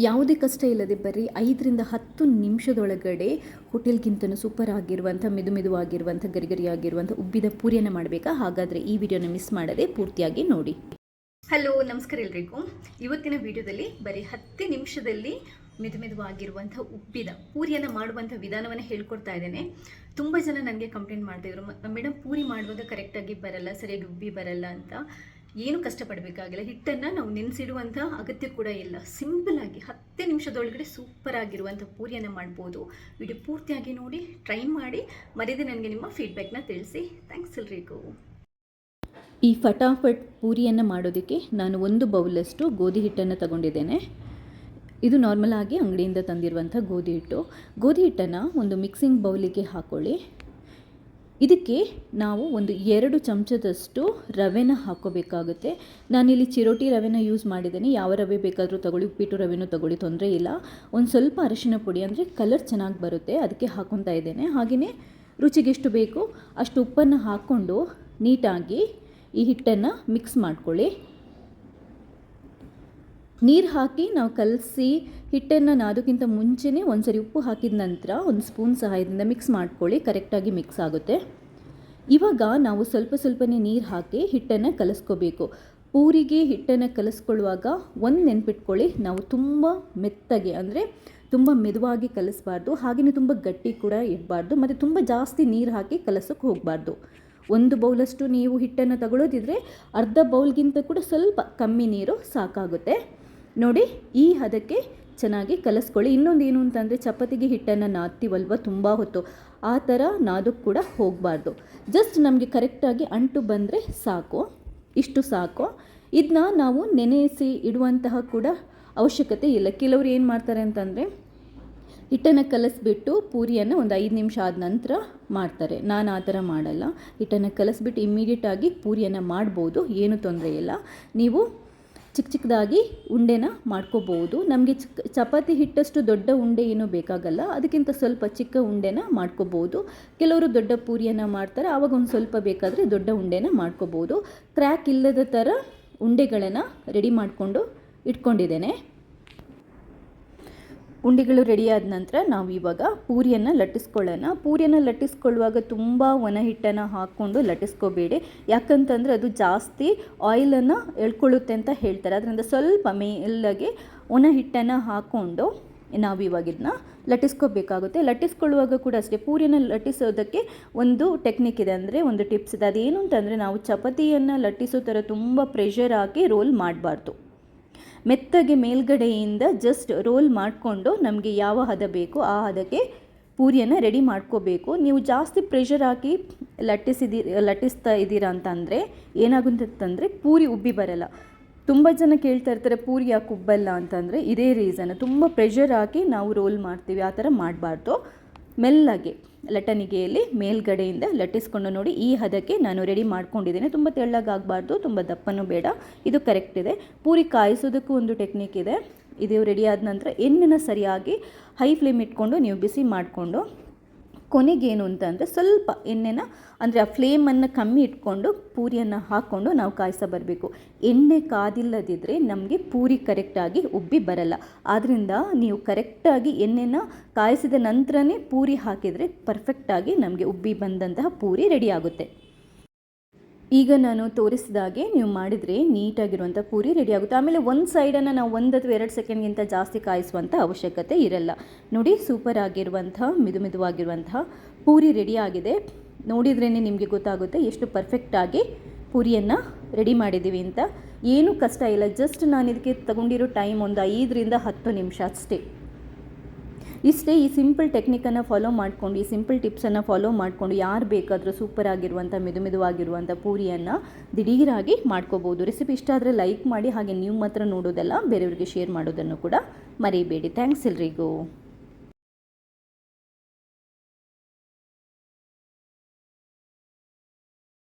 ಯಾವುದೇ ಕಷ್ಟ ಇಲ್ಲದೆ ಬರೀ 5ರಿಂದ 10 ನಿಮಿಷದೊಳಗಡೆ ಹೋಟೆಲ್ಗಿಂತನೂ ಸೂಪರ್ ಆಗಿರುವಂಥ ಮೆದುವಾಗಿರುವಂಥ ಗರಿಗರಿಯಾಗಿರುವಂಥ ಉಬ್ಬಿದ ಪೂರಿಯನ್ನು ಮಾಡಬೇಕಾ? ಹಾಗಾದರೆ ಈ ವಿಡಿಯೋನ ಮಿಸ್ ಮಾಡದೆ ಪೂರ್ತಿಯಾಗಿ ನೋಡಿ. ಹಲೋ, ನಮಸ್ಕಾರ ಎಲ್ರಿಗೂ. ಇವತ್ತಿನ ವಿಡಿಯೋದಲ್ಲಿ ಬರೀ 10 ನಿಮಿಷದಲ್ಲಿ ಮೆದುವಾಗಿರುವಂಥ ಉಬ್ಬಿದ ಪೂರಿಯನ್ನು ಮಾಡುವಂಥ ವಿಧಾನವನ್ನು ಹೇಳ್ಕೊಡ್ತಾ ಇದ್ದೇನೆ. ತುಂಬ ಜನ ನನಗೆ ಕಂಪ್ಲೇಂಟ್ ಮಾಡ್ತಾಯಿದ್ರು, ಮೇಡಮ್ ಪೂರಿ ಮಾಡುವಾಗ ಕರೆಕ್ಟಾಗಿ ಬರಲ್ಲ, ಸರಿಯಾಗಿ ಉಬ್ಬಿ ಬರಲ್ಲ ಅಂತ. ಏನು ಕಷ್ಟಪಡಬೇಕಾಗಿಲ್ಲ, ಹಿಟ್ಟನ್ನು ನಾವು ನೆನೆಸಿಡುವಂಥ ಅಗತ್ಯ ಕೂಡ ಇಲ್ಲ. ಸಿಂಪಲ್ಲಾಗಿ 10 ನಿಮಿಷದೊಳಗಡೆ ಸೂಪರ್ ಆಗಿರುವಂಥ ಪೂರಿಯನ್ನು ಮಾಡ್ಬೋದು. ವಿಡಿಯೋ ಪೂರ್ತಿಯಾಗಿ ನೋಡಿ, ಟ್ರೈ ಮಾಡಿ, ಮರೆಯದೆ ನನಗೆ ನಿಮ್ಮ ಫೀಡ್ಬ್ಯಾಕ್ನ ತಿಳಿಸಿ. ಥ್ಯಾಂಕ್ಸ್ ಎಲ್ರಿಗೂ. ಈ ಫಟಾಫಟ್ ಪೂರಿಯನ್ನು ಮಾಡೋದಕ್ಕೆ ನಾನು 1 ಬೌಲಷ್ಟು ಗೋಧಿ ಹಿಟ್ಟನ್ನು ತಗೊಂಡಿದ್ದೇನೆ. ಇದು ನಾರ್ಮಲ್ ಆಗಿ ಅಂಗಡಿಯಿಂದ ತಂದಿರುವಂಥ ಗೋಧಿ ಹಿಟ್ಟು. ಗೋಧಿ ಹಿಟ್ಟನ್ನು ಒಂದು ಮಿಕ್ಸಿಂಗ್ ಬೌಲಿಗೆ ಹಾಕ್ಕೊಳ್ಳಿ. ಇದಕ್ಕೆ ನಾವು ಒಂದು 2 ಚಮಚದಷ್ಟು ರವೆನ ಹಾಕ್ಕೋಬೇಕಾಗುತ್ತೆ. ನಾನಿಲ್ಲಿ ಚಿರೋಟಿ ರವೆನ ಯೂಸ್ ಮಾಡಿದ್ದೇನೆ. ಯಾವ ರವೆ ಬೇಕಾದರೂ ತಗೊಳ್ಳಿ, ಉಪ್ಪಿಟ್ಟು ರವೆನೂ ತಗೊಳ್ಳಿ, ತೊಂದರೆ ಇಲ್ಲ. ಒಂದು ಸ್ವಲ್ಪ ಅರಿಶಿನ ಪುಡಿ, ಅಂದರೆ ಕಲರ್ ಚೆನ್ನಾಗಿ ಬರುತ್ತೆ, ಅದಕ್ಕೆ ಹಾಕ್ಕೊತಾ ಇದ್ದೇನೆ. ಹಾಗೆಯೇ ರುಚಿಗೆ ಎಷ್ಟು ಬೇಕು ಅಷ್ಟು ಉಪ್ಪನ್ನು ಹಾಕ್ಕೊಂಡು ನೀಟಾಗಿ ಈ ಹಿಟ್ಟನ್ನು ಮಿಕ್ಸ್ ಮಾಡ್ಕೊಳ್ಳಿ. ನೀರು ಹಾಕಿ ನಾವು ಕಲಸಿ ಹಿಟ್ಟನ್ನು ನಾದೋಕ್ಕಿಂತ ಮುಂಚೆನೇ ಒಂದ್ಸರಿ ಉಪ್ಪು ಹಾಕಿದ ನಂತರ ಒಂದು ಸ್ಪೂನ್ ಸಹಾಯದಿಂದ ಮಿಕ್ಸ್ ಮಾಡ್ಕೊಳ್ಳಿ. ಕರೆಕ್ಟಾಗಿ ಮಿಕ್ಸ್ ಆಗುತ್ತೆ. ಇವಾಗ ನಾವು ಸ್ವಲ್ಪನೇ ನೀರು ಹಾಕಿ ಹಿಟ್ಟನ್ನು ಕಲಿಸ್ಕೋಬೇಕು. ಪೂರಿಗೆ ಹಿಟ್ಟನ್ನು ಕಲಿಸ್ಕೊಳ್ಳುವಾಗ ಒಂದು ನೆನ್ಪಿಟ್ಕೊಳ್ಳಿ, ನಾವು ತುಂಬ ಮೆತ್ತಗೆ, ಅಂದರೆ ತುಂಬ ಮೆದುವಾಗಿ ಕಲಿಸ್ಬಾರ್ದು, ಹಾಗೆಯೇ ತುಂಬ ಗಟ್ಟಿ ಕೂಡ ಇಡಬಾರ್ದು, ಮತ್ತು ತುಂಬ ಜಾಸ್ತಿ ನೀರು ಹಾಕಿ ಕಲಸೋಕ್ಕೆ ಹೋಗಬಾರ್ದು. 1 ಬೌಲಷ್ಟು ನೀವು ಹಿಟ್ಟನ್ನು ತಗೊಳ್ಳೋದಿದ್ರೆ ಅರ್ಧ ಬೌಲ್ಗಿಂತ ಕೂಡ ಸ್ವಲ್ಪ ಕಮ್ಮಿ ನೀರು ಸಾಕಾಗುತ್ತೆ. ನೋಡಿ, ಈ ಹದಕ್ಕೆ ಚೆನ್ನಾಗಿ ಕಲಿಸ್ಕೊಳ್ಳಿ. ಇನ್ನೊಂದು ಏನು ಅಂತಂದರೆ, ಚಪಾತಿಗೆ ಹಿಟ್ಟನ್ನು ನಾದ್ತೀವಲ್ವ ತುಂಬ ಹೊತ್ತು, ಆ ಥರ ನಾದಕ್ಕೆ ಕೂಡ ಹೋಗಬಾರ್ದು. ಜಸ್ಟ್ ನಮಗೆ ಕರೆಕ್ಟಾಗಿ ಅಂಟು ಬಂದರೆ ಸಾಕು, ಇಷ್ಟು ಸಾಕು. ಇದನ್ನ ನಾವು ನೆನೆಸಿ ಇಡುವಂತಹ ಕೂಡ ಅವಶ್ಯಕತೆ ಇಲ್ಲ. ಕೆಲವರು ಏನು ಮಾಡ್ತಾರೆ ಅಂತಂದರೆ, ಹಿಟ್ಟನ್ನು ಕಲಿಸ್ಬಿಟ್ಟು ಪೂರಿಯನ್ನು ಒಂದು 5 ನಿಮಿಷ ಆದ ನಂತರ ಮಾಡ್ತಾರೆ. ನಾನು ಆ ಥರ ಮಾಡಲ್ಲ. ಹಿಟ್ಟನ್ನು ಕಲಿಸ್ಬಿಟ್ಟು ಇಮ್ಮಿಡಿಯೇಟಾಗಿ ಪೂರಿಯನ್ನು ಮಾಡ್ಬೋದು, ಏನು ತೊಂದರೆ ಇಲ್ಲ. ನೀವು ಚಿಕ್ಕದಾಗಿ ಉಂಡೆನ ಮಾಡ್ಕೋಬೋದು. ನಮಗೆ ಚಪಾತಿ ಹಿಟ್ಟಷ್ಟು ದೊಡ್ಡ ಉಂಡೆ ಏನೂ ಬೇಕಾಗಲ್ಲ, ಅದಕ್ಕಿಂತ ಸ್ವಲ್ಪ ಚಿಕ್ಕ ಉಂಡೆನ ಮಾಡ್ಕೋಬೋದು. ಕೆಲವರು ದೊಡ್ಡ ಪೂರಿಯನ್ನು ಮಾಡ್ತಾರೆ, ಆವಾಗ ಒಂದು ಸ್ವಲ್ಪ ಬೇಕಾದರೆ ದೊಡ್ಡ ಉಂಡೆನ ಮಾಡ್ಕೋಬೋದು. ಕ್ರ್ಯಾಕ್ ಇಲ್ಲದ ಥರ ಉಂಡೆಗಳನ್ನು ರೆಡಿ ಮಾಡಿಕೊಂಡು ಇಟ್ಕೊಂಡಿದ್ದೇನೆ. ಉಂಡೆಗಳು ರೆಡಿಯಾದ ನಂತರ ನಾವು ಇವಾಗ ಪೂರಿಯನ್ನು ಲಟ್ಟಿಸ್ಕೊಳ್ಳೋಣ. ಪೂರಿಯನ್ನು ಲಟ್ಟಿಸ್ಕೊಳ್ಳುವಾಗ ತುಂಬ ಒಣ ಹಿಟ್ಟನ್ನು ಹಾಕ್ಕೊಂಡು ಲಟ್ಟಿಸ್ಕೋಬೇಡಿ, ಯಾಕಂತಂದರೆ ಅದು ಜಾಸ್ತಿ ಆಯಿಲನ್ನು ಎಳ್ಕೊಳ್ಳುತ್ತೆ ಅಂತ ಹೇಳ್ತಾರೆ. ಅದರಿಂದ ಸ್ವಲ್ಪ ಮೇಲಾಗಿ ಒಣ ಹಿಟ್ಟನ್ನು ಹಾಕ್ಕೊಂಡು ನಾವು ಇವಾಗ ಇದನ್ನ ಲಟ್ಟಿಸ್ಕೋಬೇಕಾಗುತ್ತೆ. ಲಟ್ಟಿಸ್ಕೊಳ್ಳುವಾಗ ಕೂಡ ಅಷ್ಟೇ, ಪೂರಿಯನ್ನು ಲಟ್ಟಿಸೋದಕ್ಕೆ ಒಂದು ಟೆಕ್ನಿಕ್ ಇದೆ, ಅಂದರೆ ಒಂದು ಟಿಪ್ಸ್ ಇದೆ. ಅದೇನು ಅಂತಂದರೆ, ನಾವು ಚಪಾತಿಯನ್ನು ಲಟ್ಟಿಸೋ ಥರ ತುಂಬ ಪ್ರೆಷರ್ ಹಾಕಿ ರೋಲ್ ಮಾಡಬಾರ್ದು. ಮೆತ್ತಗೆ ಮೇಲ್ಗಡೆಯಿಂದ ಜಸ್ಟ್ ರೋಲ್ ಮಾಡಿಕೊಂಡು ನಮಗೆ ಯಾವ ಹದ ಬೇಕು ಆ ಹದಕ್ಕೆ ಪೂರಿಯನ್ನು ರೆಡಿ ಮಾಡ್ಕೋಬೇಕು. ನೀವು ಜಾಸ್ತಿ ಪ್ರೆಷರ್ ಹಾಕಿ ಲಟ್ಟಿಸ್ತಾ ಇದ್ದೀರಾ ಅಂತಂದರೆ ಏನಾಗುತ್ತಂದರೆ ಪೂರಿ ಉಬ್ಬಿ ಬರಲ್ಲ. ತುಂಬ ಜನ ಕೇಳ್ತಾ ಇರ್ತಾರೆ, ಪೂರಿ ಯಾಕೆ ಉಬ್ಬಲ್ಲ ಅಂತಂದರೆ ಇದೇ ರೀಸನ್. ತುಂಬ ಪ್ರೆಷರ್ ಹಾಕಿ ನಾವು ರೋಲ್ ಮಾಡ್ತೀವಿ, ಆ ಥರ ಮಾಡಬಾರ್ದು. ಮೆಲ್ಲಗೆ ಲಟ್ಟಣಿಗೆಯಲ್ಲಿ ಮೇಲ್ಗಡೆಯಿಂದ ಲಟ್ಟಿಸ್ಕೊಂಡು ನೋಡಿ, ಈ ಹದಕ್ಕೆ ನಾನು ರೆಡಿ ಮಾಡ್ಕೊಂಡಿದ್ದೇನೆ. ತುಂಬ ತೆಳ್ಳಗಾಗಬಾರ್ದು, ತುಂಬ ದಪ್ಪನೂ ಬೇಡ, ಇದು ಕರೆಕ್ಟ್ ಇದೆ. ಪೂರಿ ಕಾಯಿಸೋದಕ್ಕೂ ಒಂದು ಟೆಕ್ನಿಕ್ ಇದೆ. ಇದು ರೆಡಿ ಆದ ನಂತರ ಎಣ್ಣೆನ ಸರಿಯಾಗಿ ಹೈ ಫ್ಲೇಮ್ ಇಟ್ಕೊಂಡು ನೀವು ಬಿಸಿ ಮಾಡಿಕೊಂಡು, ಕೊನೆಗೇನು ಅಂತಂದರೆ ಸ್ವಲ್ಪ ಎಣ್ಣೆನ, ಅಂದರೆ ಆ ಫ್ಲೇಮನ್ನು ಕಮ್ಮಿ ಇಟ್ಕೊಂಡು ಪೂರಿಯನ್ನು ಹಾಕ್ಕೊಂಡು ನಾವು ಕಾಯಿಸ ಬರಬೇಕು. ಎಣ್ಣೆ ಕಾದಿಲ್ಲದಿದ್ದರೆ ನಮಗೆ ಪೂರಿ ಕರೆಕ್ಟಾಗಿ ಉಬ್ಬಿ ಬರಲ್ಲ. ಆದ್ದರಿಂದ ನೀವು ಕರೆಕ್ಟಾಗಿ ಎಣ್ಣೆನ ಕಾಯಿಸಿದ ನಂತರನೇ ಪೂರಿ ಹಾಕಿದರೆ ಪರ್ಫೆಕ್ಟಾಗಿ ನಮಗೆ ಉಬ್ಬಿ ಬಂದಂತಹ ಪೂರಿ ರೆಡಿ ಆಗುತ್ತೆ. ಈಗ ನಾನು ತೋರಿಸಿದಾಗೆ ನೀವು ಮಾಡಿದರೆ ನೀಟಾಗಿರುವಂಥ ಪೂರಿ ರೆಡಿ ಆಗುತ್ತೆ. ಆಮೇಲೆ ಒಂದು ಸೈಡನ್ನು ನಾವು 1 ಅಥವಾ 2 ಸೆಕೆಂಡ್ಗಿಂತ ಜಾಸ್ತಿ ಕಾಯಿಸುವಂಥ ಅವಶ್ಯಕತೆ ಇರಲ್ಲ. ನೋಡಿ, ಸೂಪರ್ ಆಗಿರುವಂಥ ಮೆದುವಾಗಿರುವಂತಹ ಪೂರಿ ರೆಡಿ ಆಗಿದೆ. ನೋಡಿದ್ರೇ ನಿಮಗೆ ಗೊತ್ತಾಗುತ್ತೆ ಎಷ್ಟು ಪರ್ಫೆಕ್ಟಾಗಿ ಪೂರಿಯನ್ನು ರೆಡಿ ಮಾಡಿದ್ದೀವಿ ಅಂತ. ಏನೂ ಕಷ್ಟ ಇಲ್ಲ. ಜಸ್ಟ್ ನಾನು ಇದಕ್ಕೆ ತಗೊಂಡಿರೋ ಟೈಮ್ ಒಂದು 5ರಿಂದ 10 ನಿಮಿಷ ಅಷ್ಟೇ. ಇಷ್ಟೇ. ಈ ಸಿಂಪಲ್ ಟೆಕ್ನಿಕನ್ನು ಫಾಲೋ ಮಾಡಿಕೊಂಡು, ಈ ಸಿಂಪಲ್ ಟಿಪ್ಸನ್ನು ಫಾಲೋ ಮಾಡಿಕೊಂಡು ಯಾರು ಬೇಕಾದರೂ ಸೂಪರ್ ಆಗಿರುವಂಥ ಮೆದುವಾಗಿರುವಂಥ ಪೂರಿಯನ್ನು ದಿಢೀರಾಗಿ ಮಾಡ್ಕೋಬೋದು. ರೆಸಿಪಿ ಇಷ್ಟ ಆದರೆ ಲೈಕ್ ಮಾಡಿ, ಹಾಗೆ ನೀವು ಮಾತ್ರ ನೋಡೋದಲ್ಲ, ಬೇರೆಯವರಿಗೆ ಶೇರ್ ಮಾಡೋದನ್ನು ಕೂಡ ಮರಿಬೇಡಿ. ಥ್ಯಾಂಕ್ಸ್ ಎಲ್ರಿಗೂ.